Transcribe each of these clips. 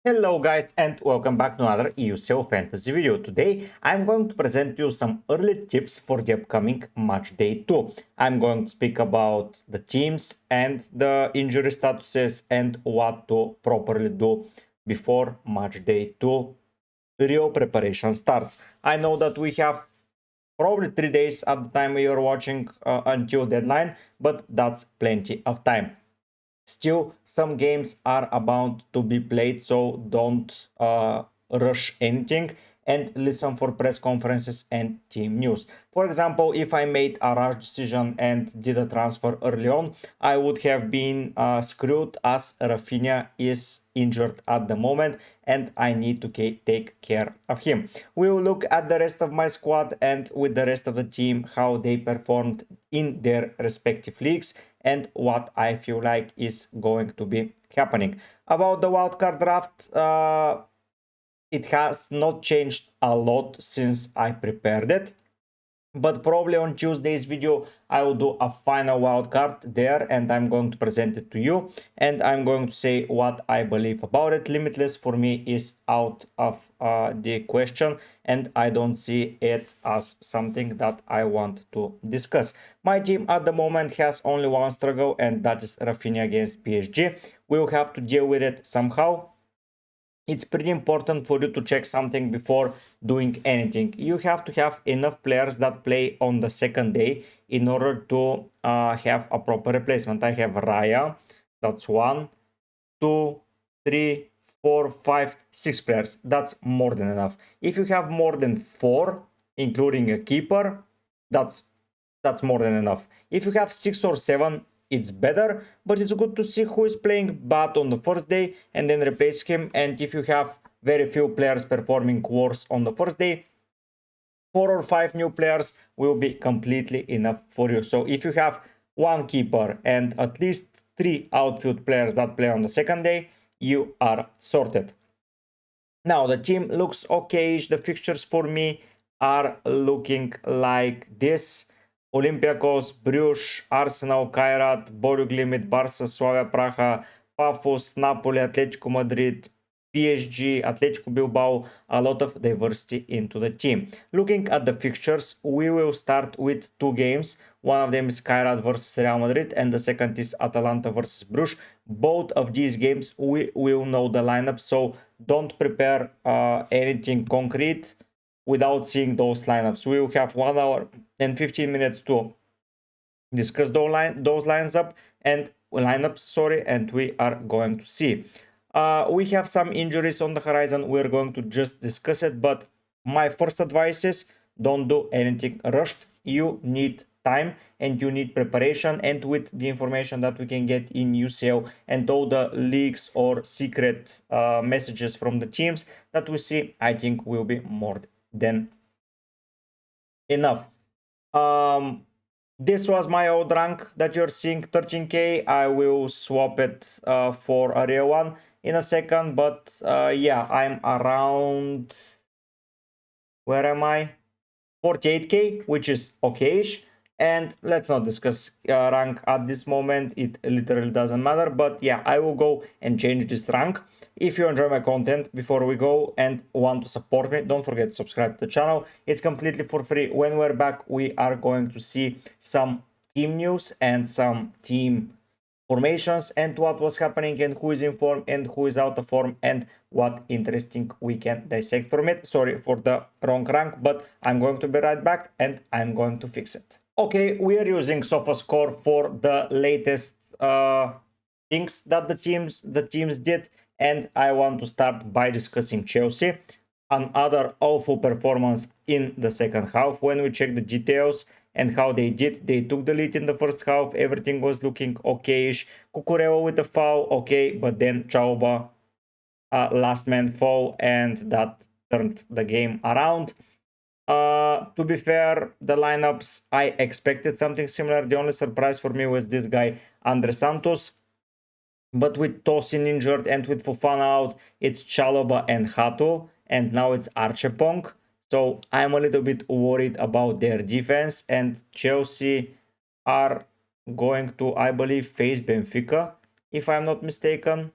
Hello guys and welcome back to another UCL fantasy video. Today I'm going to present you some early tips for the upcoming match day 2. I'm going to speak about the teams and the injury statuses and what to properly do before match day 2 real preparation starts. I know that we have probably 3 days at the time you're watching until deadline, but that's plenty of time. Still, some games are about to be played, so don't rush anything and listen for press conferences and team news. For example, if I made a rush decision and did a transfer early on, I would have been screwed as Raphinha is injured at the moment and I need to take care of him. We will look at the rest of my squad and with the rest of the team how they performed in their respective leagues and what I feel like is going to be happening. About the wildcard draft, it has not changed a lot since I prepared it. But probably on Tuesday's video, I will do a final wildcard there and I'm going to present it to you. And I'm going to say what I believe about it. Limitless for me is out of the question and I don't see it as something that I want to discuss. My team at the moment has only one struggle and that is Raphinha against PSG. We'll have to deal with it somehow. It's pretty important for you to check something before doing anything. You have to have enough players that play on the second day in order to have a proper replacement. I have Raya, that's 1, 2, 3, 4, 5, 6 players. That's more than enough. If you have more than 4, including a keeper, that's more than enough. If you have 6 or 7, it's better, but it's good to see who is playing bad on the first day and then replace him. And if you have very few players performing worse on the first day, 4 or 5 new players will be completely enough for you. So if you have one keeper and at least 3 outfield players that play on the second day, you are sorted. Now the team looks okay. The fixtures for me are looking like this: Olympiacos, Bruges, Arsenal, Kairat, Borug Limit, Barça, Slavia Praha, Pafos, Napoli, Atletico Madrid, PSG, Atletico Bilbao. A lot of diversity into the team. Looking at the fixtures, we will start with 2 games. One of them is Kairat versus Real Madrid and the second is Atalanta versus Bruges. Both of these games we will know the lineup, so don't prepare anything concrete without seeing those lineups. We will have 1 hour and 15 minutes to discuss those lineups and we are going to see. We have some injuries on the horizon. We're going to just discuss it, but my first advice is don't do anything rushed. You need time and you need preparation, and with the information that we can get in UCL and all the leaks or secret messages from the teams that we see, I think will be more than enough. This was my old rank that you're seeing, 13k. I will swap it for a real one in a second, but yeah, I'm around, where am I, 48k, which is okayish. And let's not discuss rank at this moment, it literally doesn't matter. But yeah, I will go and change this rank. If you enjoy my content, before we go and want to support me, don't forget to subscribe to the channel. It's completely for free. When we're back, we are going to see some team news and some team formations and what was happening and who is in form and who is out of form and what interesting we can dissect from it. Sorry for the wrong rank, but I'm going to be right back and I'm going to fix it. Okay, we are using SofaScore for the latest things that the teams did, and I want to start by discussing Chelsea. Another awful performance in the second half. When we check the details and how they did, they took the lead in the first half. Everything was looking okayish. Cucurella with the foul, okay, but then Chauba last man fall, and that turned the game around. To be fair, the lineups, I expected something similar. The only surprise for me was this guy, Andre Santos. But with Tosin injured and with Fofana out, it's Chalobah and Hato, and now it's Archepong. So I'm a little bit worried about their defense, and Chelsea are going to, I believe, face Benfica, if I'm not mistaken.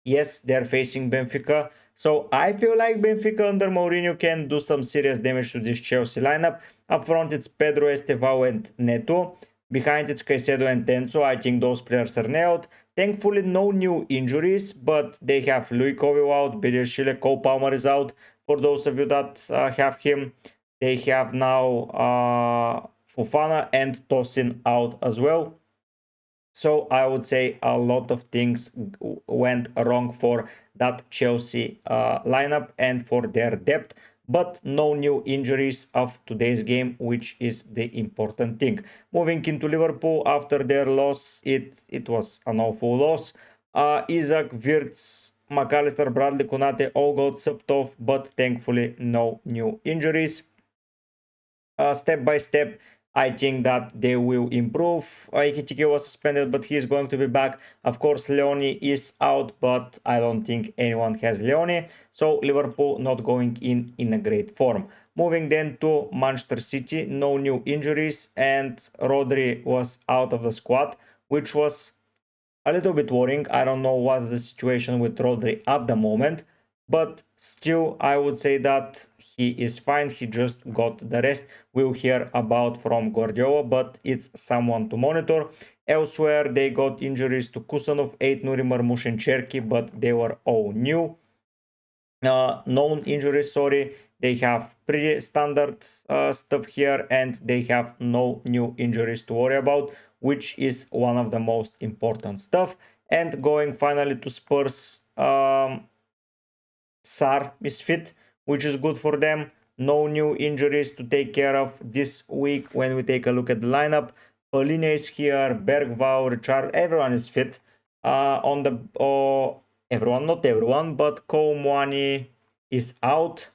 Yes, they're facing Benfica. So I feel like Benfica under Mourinho can do some serious damage to this Chelsea lineup. Up front, it's Pedro, Estevao, and Neto. Behind, it's Caicedo and Tenzo. I think those players are nailed. Thankfully, no new injuries, but they have Louis Covey out, Bidishile, Cole Palmer is out. For those of you that have him, they have now Fofana and Tosin out as well. So I would say a lot of things went wrong for that Chelsea lineup and for their depth, but no new injuries of today's game, which is the important thing. Moving into Liverpool after their loss, it was an awful loss. Isaac, Wirtz, McAllister, Bradley, Konate all got subbed off, but thankfully no new injuries. Step by step, I think that they will improve. Ekitike was suspended, but he's going to be back. Of course, Leone is out, but I don't think anyone has Leone. So Liverpool not going in a great form. Moving then to Manchester City, no new injuries, and Rodri was out of the squad, which was a little bit worrying. I don't know what's the situation with Rodri at the moment, but still I would say that he is fine. He just got the rest. We'll hear about from Guardiola, but it's someone to monitor. Elsewhere, they got injuries to Kusanov, 8 Nuri Marmush and Cherky, but they were all new. Known injuries, sorry. They have pretty standard stuff here, and they have no new injuries to worry about, which is one of the most important stuff. And going finally to Spurs, Sar is fit, which is good for them. No new injuries to take care of this week when we take a look at the lineup. Pauline is here, Bergvall, Richard, everyone is fit. On the everyone, not everyone, but Kouamouani is out.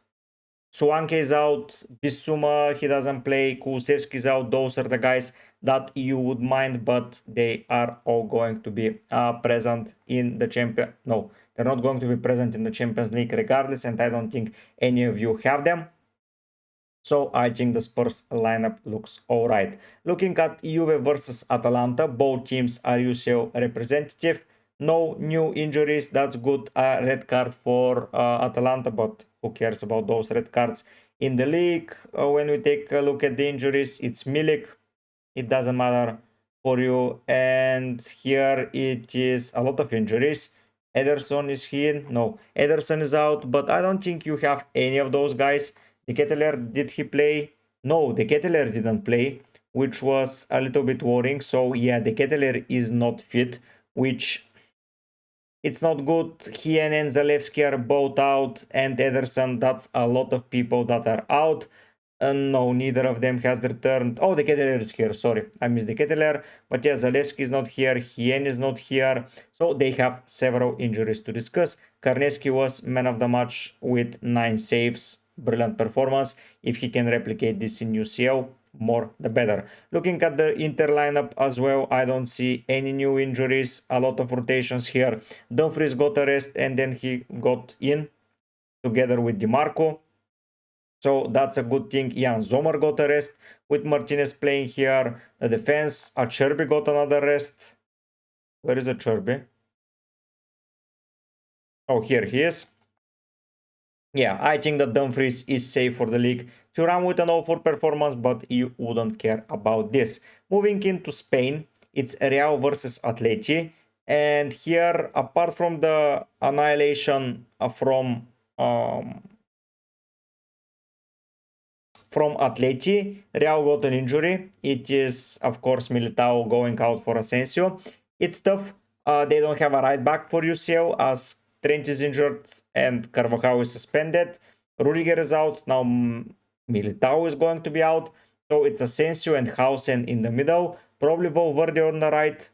Suanke is out. Bissouma, he doesn't play. Kulusevski is out. Those are the guys that you would mind, but they are all going to be present in the champion. No, they're not going to be present in the Champions League regardless, and I don't think any of you have them. So I think the Spurs lineup looks alright. Looking at Juve versus Atalanta, both teams are UCL representative. No new injuries, that's good. Red card for Atalanta, but who cares about those red cards in the league? When we take a look at the injuries, it's Milik. It doesn't matter for you. And here it is a lot of injuries. Ederson is here. No, Ederson is out, but I don't think you have any of those guys. De Ketelaere, did he play? No, De Ketelaere didn't play, which was a little bit worrying. So yeah, De Ketelaere is not fit, which it's not good. He and Zalewski are both out, and Ederson, that's a lot of people that are out. No, neither of them has returned. Oh, the Ketelaere is here. Sorry, I missed the Ketelaere. But yeah, Zalewski is not here. Hien is not here. So they have several injuries to discuss. Karneski was man of the match with 9 saves. Brilliant performance. If he can replicate this in UCL, more the better. Looking at the Inter lineup as well, I don't see any new injuries. A lot of rotations here. Dumfries got a rest and then he got in together with DiMarco. So that's a good thing. Jan Zomer got a rest with Martinez playing here. The defense, Acerbi got another rest. Where is Acerbi? Oh, here he is. Yeah, I think that Dumfries is safe for the league. Thuram with an awful performance, but you wouldn't care about this. Moving into Spain, it's Real versus Atleti. And here, apart from the annihilation from Atleti, Real got an injury. It is, of course, Militao going out for Asensio. It's tough. They don't have a right back for UCL as Trent is injured and Carvajal is suspended. Rudiger is out. Now Militao is going to be out. So it's Asensio and Hausen in the middle. Probably Valverde on the right.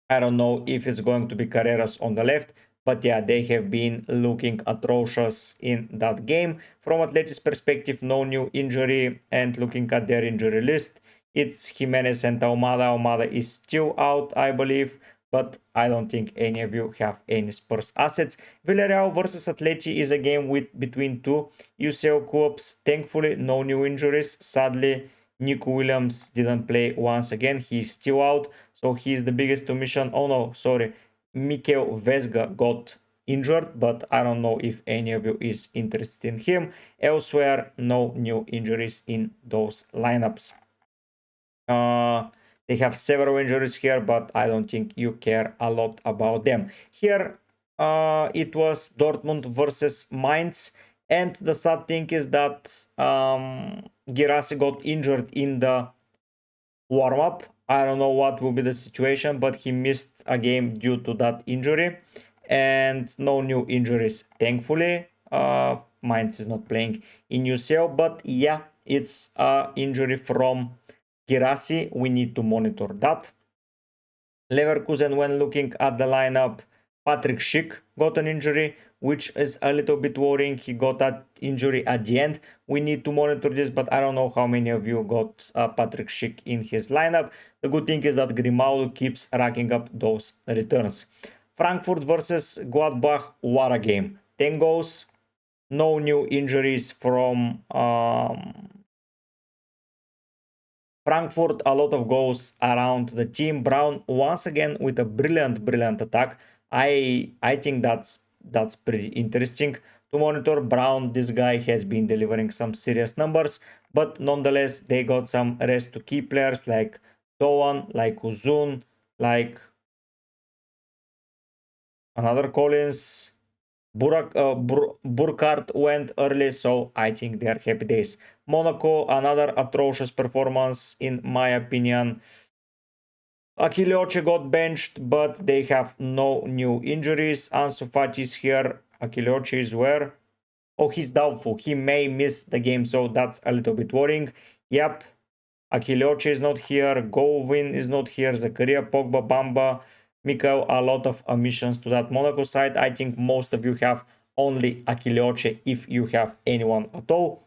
I don't know if it's going to be Carreras on the left. But yeah, they have been looking atrocious in that game. From Atleti's perspective, no new injury. And looking at their injury list, it's Jimenez and Almada. Almada is still out, I believe. But I don't think any of you have any Spurs assets. Villarreal versus Atleti is a game between two UCL clubs. Thankfully, no new injuries. Sadly, Nico Williams didn't play once again. He's still out. So he's the biggest omission. Oh no, sorry. Mikel Vesga got injured, but I don't know if any of you is interested in him. Elsewhere, no new injuries in those lineups. They have several injuries here, but I don't think you care a lot about them. Here, it was Dortmund versus Mainz, and the sad thing is that Girassi got injured in the warm-up. I don't know what will be the situation, but he missed a game due to that injury, and no new injuries, thankfully. Mainz is not playing in UCL, but yeah, it's a injury from Girassi. We need to monitor that. Leverkusen, when looking at the lineup, Patrick Schick got an injury, which is a little bit worrying. He got that injury at the end. We need to monitor this, but I don't know how many of you got Patrick Schick in his lineup. The good thing is that Grimaldo keeps racking up those returns. Frankfurt versus Gladbach, what a game. 10 goals, no new injuries from Frankfurt, a lot of goals around the team. Brown once again with a brilliant attack. I think that's pretty interesting to monitor. Brown, this guy has been delivering some serious numbers, but nonetheless they got some rest to key players like Doan, like Uzun, like another Collins. Burkhardt went early, so I think they are happy days. Monaco, another atrocious performance in my opinion. Achille Oche got benched, but they have no new injuries. Ansu Fati is here. Achille Oche is where? Oh, he's doubtful. He may miss the game, so that's a little bit worrying. Yep, Achille Oche is not here. Govin is not here. Zakaria, Pogba, Bamba, Mikael, a lot of omissions to that Monaco side. I think most of you have only Achille Oche if you have anyone at all.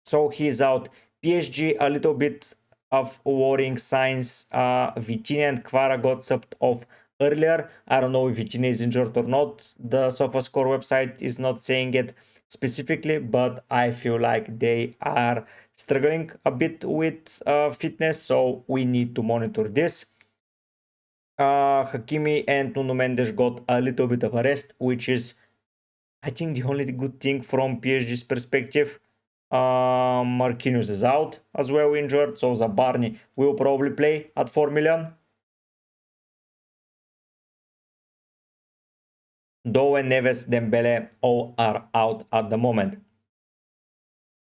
So he's out. PSG, a little bit of worrying signs. Vitinha and Kvara got subbed off earlier. I don't know if Vitinha is injured or not. The SofaScore website is not saying it specifically, but I feel like they are struggling a bit with fitness, so we need to monitor this. Hakimi and Nuno Mendes got a little bit of a rest, which is, I think, the only good thing from PSG's perspective. Marquinhos is out as well, injured, so Zabarni will probably play at 4 million. Doe, Neves, Dembele, all are out at the moment.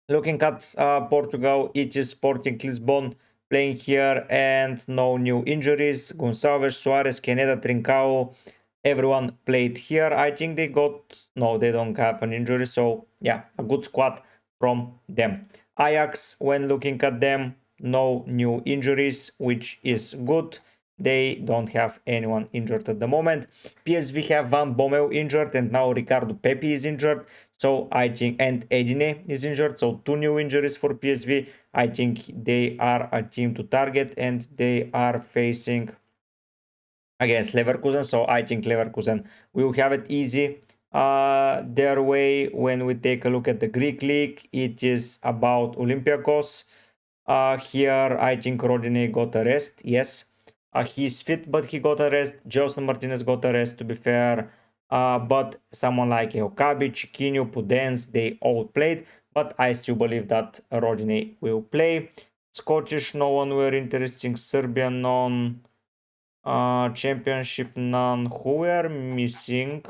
Looking at Portugal, it is Sporting Lisbon playing here and no new injuries. Gonçalves, Suarez, Caneda, Trincao, everyone played here. I think they got, no, they don't have an injury, so yeah, a good squad from them. Ajax, when looking at them, no new injuries, which is good. They don't have anyone injured at the moment. PSV have Van Bommel injured and now Ricardo Pepi is injured. So I think, and Edine is injured. So 2 new injuries for PSV. I think they are a team to target and they are facing against Leverkusen. So I think Leverkusen will have it easy their way. When we take a look at the Greek league, it is about Olympiacos. Here, I think Rodinei got a rest. Yes, he's fit, but he got a rest. Gelson Martinez got a rest, to be fair. But someone like Okabi, Chiquinho, Pudens, they all played. But I still believe that Rodinei will play. Scottish, no one were interesting. Serbian, none. Championship, none. Who were missing?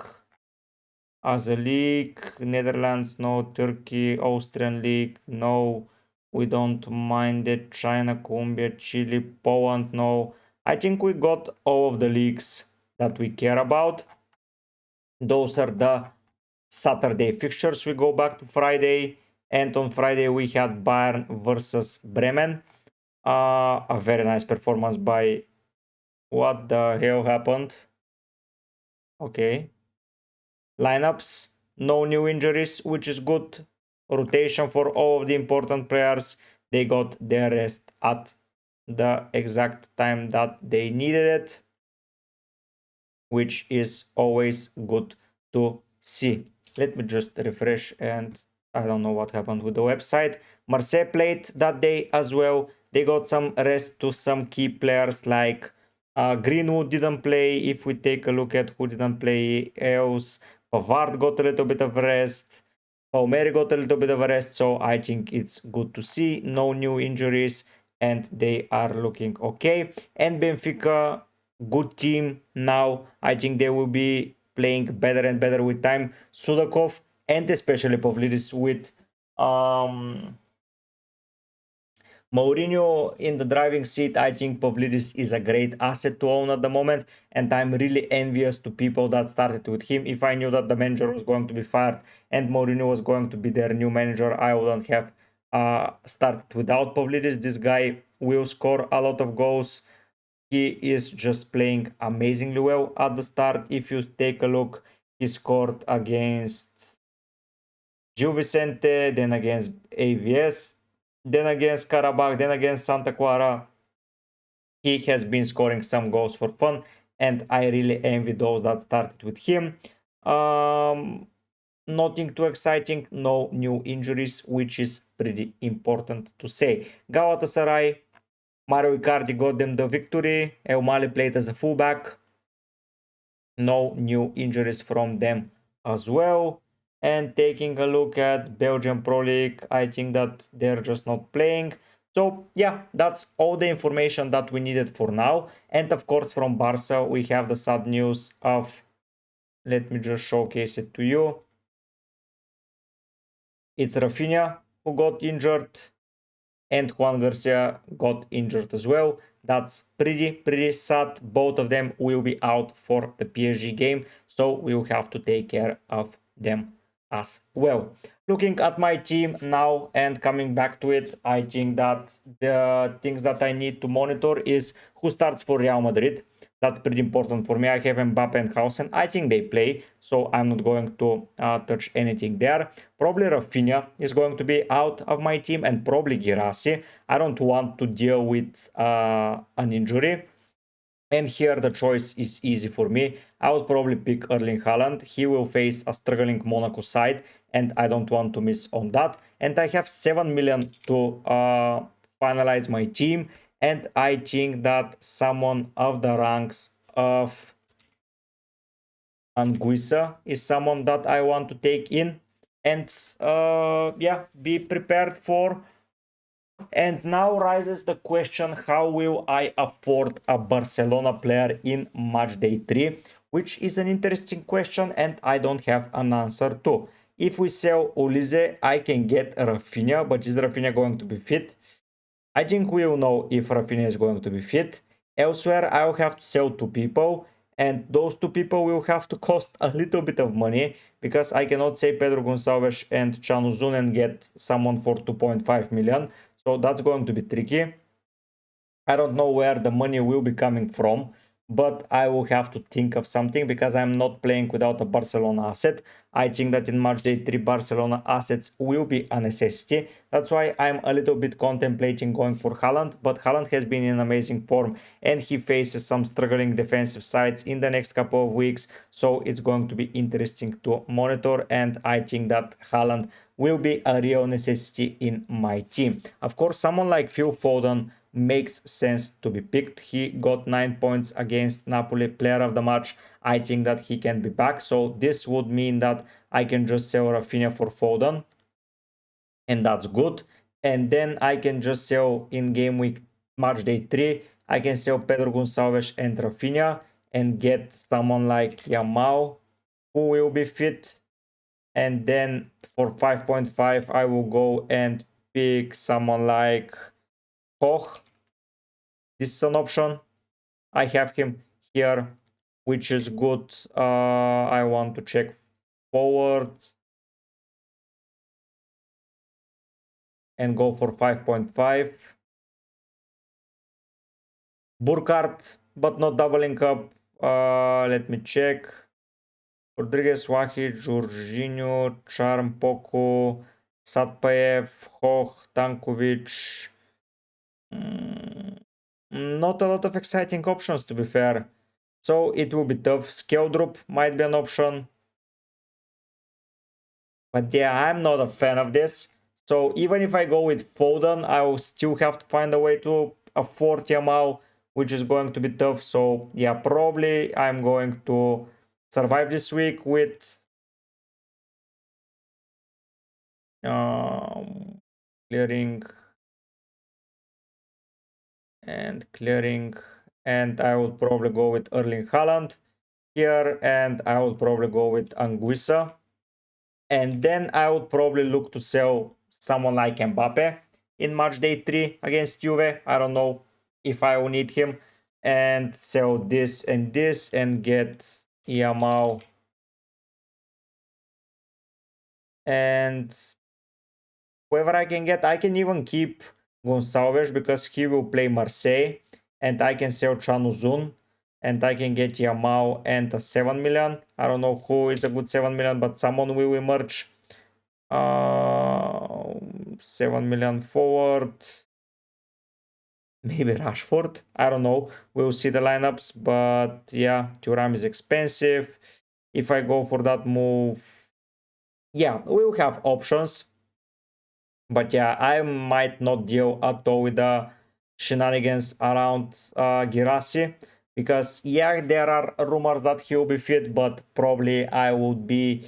As a league, Netherlands, no. Turkey, Austrian league, no. We don't mind it. China, Colombia, Chile, Poland, no. I think we got all of the leagues that we care about. Those are the Saturday fixtures. We go back to Friday, and on Friday we had Bayern versus Bremen. A very nice performance by, what the hell happened? Okay. Lineups, no new injuries, which is good. Rotation for all of the important players. They got their rest at the exact time that they needed it, which is always good to see. Let me just refresh, and I don't know what happened with the website. Marseille played that day as well. They got some rest to some key players like Greenwood didn't play. If we take a look at who didn't play else, Pavard got a little bit of rest. Palmieri got a little bit of a rest, so I think it's good to see. No new injuries, and they are looking okay. And Benfica, good team now. I think they will be playing better and better with time. Sudakov and especially Pavlidis with Mourinho in the driving seat. I think Pavlidis is a great asset to own at the moment, and I'm really envious to people that started with him. If I knew that the manager was going to be fired and Mourinho was going to be their new manager, I wouldn't have started without Pavlidis. This guy will score a lot of goals. He is just playing amazingly well at the start. If you take a look, he scored against Gil Vicente, then against AVS, then against Karabakh, then against Santa Clara. He has been scoring some goals for fun, and I really envy those that started with him. Nothing too exciting, no new injuries, which is pretty important to say. Galatasaray, Mario Icardi got them the victory. Eumali played as a fullback. No new injuries from them as well. And taking a look at Belgian Pro League, I think that they're just not playing. So yeah, that's all the information that we needed for now. And of course from Barca, we have the sad news of, let me just showcase it to you. It's Raphinha who got injured and Juan Garcia got injured as well. That's pretty sad. Both of them will be out for the PSG game, so we'll have to take care of them as well. Looking at my team now and coming back to it, I think that the things that I need to monitor is who starts for Real Madrid. That's pretty important for me. I have Mbappe and Hausen. I think they play, so I'm not going to touch anything there. Probably Raphinha is going to be out of my team, and probably Girassi. I don't want to deal with an injury. And here the choice is easy for me. I would probably pick Erling Haaland. He will face a struggling Monaco side, and I don't want to miss on that. And I have 7 million to finalize my team. And I think that someone of the ranks of Anguissa is someone that I want to take in. And yeah, be prepared for. And now rises the question, how will I afford a Barcelona player in Matchday 3? Which is an interesting question and I don't have an answer to. If we sell Ulize, I can get Raphinha, but is Raphinha going to be fit? I think we will know if Raphinha is going to be fit. Elsewhere, I will have to sell 2 people, and those 2 people will have to cost a little bit of money, because I cannot say Pedro Gonçalves and Chanuzun and get someone for 2.5 million. So that's going to be tricky. I don't know where the money will be coming from, but I will have to think of something, because I'm not playing without a Barcelona asset. I think that in Matchday 3 Barcelona assets will be a necessity. That's why I'm a little bit contemplating going for Haaland, but Haaland has been in amazing form and he faces some struggling defensive sides in the next couple of weeks, so it's going to be interesting to monitor, and I think that Haaland will be a real necessity in my team. Of course, someone like Phil Foden makes sense to be picked. He got 9 points against Napoli, player of the match. I think that he can be back, so this would mean that I can just sell Raphinha for Foden, and that's good. And then I can just sell in game week Matchday 3, I can sell Pedro Gonçalves and Raphinha and get someone like Yamal who will be fit. And then for 5.5 I will go and pick someone like Koch. This is an option. I have him here, which is good. I want to check forwards and go for 5.5. Burkhardt, but not doubling up. Let me check. Rodriguez, Wahi, Jorginho, Charm, Poco, Satpaev, Hoch, Tankovic. Not a lot of exciting options, to be fair. So it will be tough. Skeldrup might be an option. But yeah, I'm not a fan of this. So even if I go with Foden, I will still have to find a way to afford Yamal, which is going to be tough. So yeah, probably I'm going to survive this week with clearing and clearing, and I would probably go with Erling Haaland here, and I would probably go with Anguissa, and then I would probably look to sell someone like Mbappe in match day 3 against Juve. I don't know if I will need him, and sell this and this and get Yamal and whoever I can get. I can even keep Gonçalves because he will play Marseille, and I can sell Chanuzun, and I can get Yamal and a 7 million. I don't know who is a good 7 million, but someone will emerge. 7 million forward. Maybe Rashford. I don't know. We'll see the lineups, but yeah, Thuram is expensive. If I go for that move, yeah, we'll have options. But yeah, I might not deal at all with the shenanigans around Girassi, because yeah, there are rumors that he will be fit, but probably I would be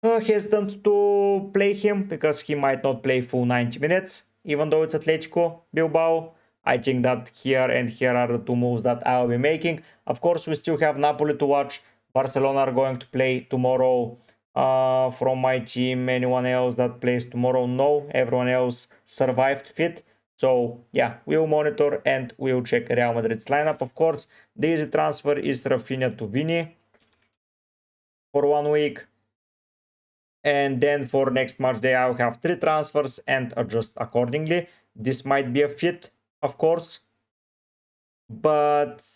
hesitant to play him because he might not play full 90 minutes, even though it's Atletico Bilbao. I think that here and here are the two moves that I'll be making. Of course, we still have Napoli to watch. Barcelona are going to play tomorrow. From my team, anyone else that plays tomorrow? No, everyone else survived fit. So yeah, we'll monitor and we'll check Real Madrid's lineup. Of course, the easy transfer is Raphinha to Vini for 1 week. And then for next match day, I'll have 3 transfers and adjust accordingly. This might be a fit, of course, but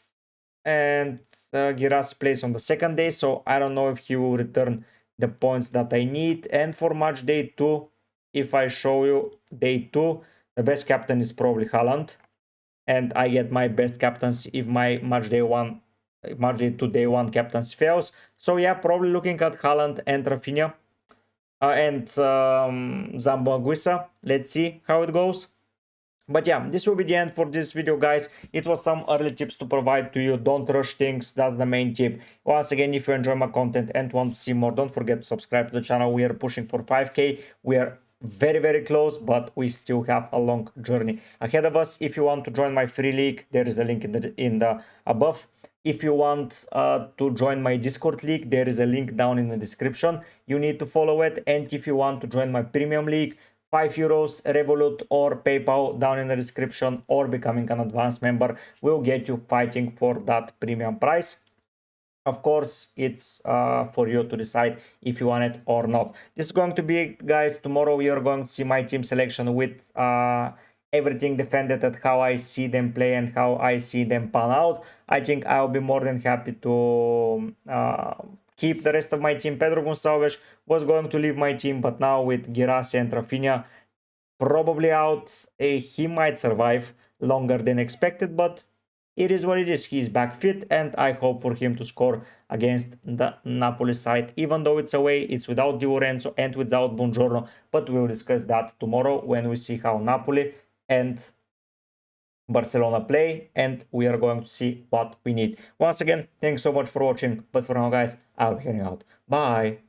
and Giras plays on the second day, so I don't know if he will return the points that I need. And for match day 2, if I show you day 2, the best captain is probably Haaland, and I get my best captains if my match day 2 day 1 captains fails. So yeah, probably looking at Haaland and Raphinha. And Zambo Anguissa. Let's see how it goes. But yeah, this will be the end for this video, guys. It was some early tips to provide to you. Don't rush things. That's the main tip. Once again, if you enjoy my content and want to see more, don't forget to subscribe to the channel. We are pushing for 5K. We are very close, but we still have a long journey ahead of us. If you want to join my free league, there is a link in the above. If you want to join my Discord league, there is a link down in the description. You need to follow it. And if you want to join my premium league, €5, Revolut or PayPal down in the description, or becoming an advanced member will get you fighting for that premium price. Of course, it's for you to decide if you want it or not. This is going to be it, guys. Tomorrow we are going to see my team selection with everything defended at how I see them play and how I see them pan out. I think I'll be more than happy to keep the rest of my team. Pedro Gonçalves was going to leave my team, but now with Girassi and Raphinha probably out, he might survive longer than expected, but it is what it is. He's back fit, and I hope for him to score against the Napoli side. Even though it's away, it's without Di Lorenzo and without Buongiorno, but we'll discuss that tomorrow when we see how Napoli and Barcelona play, and we are going to see what we need. Once again, thanks so much for watching, but for now, guys, I'll be heading out. Bye!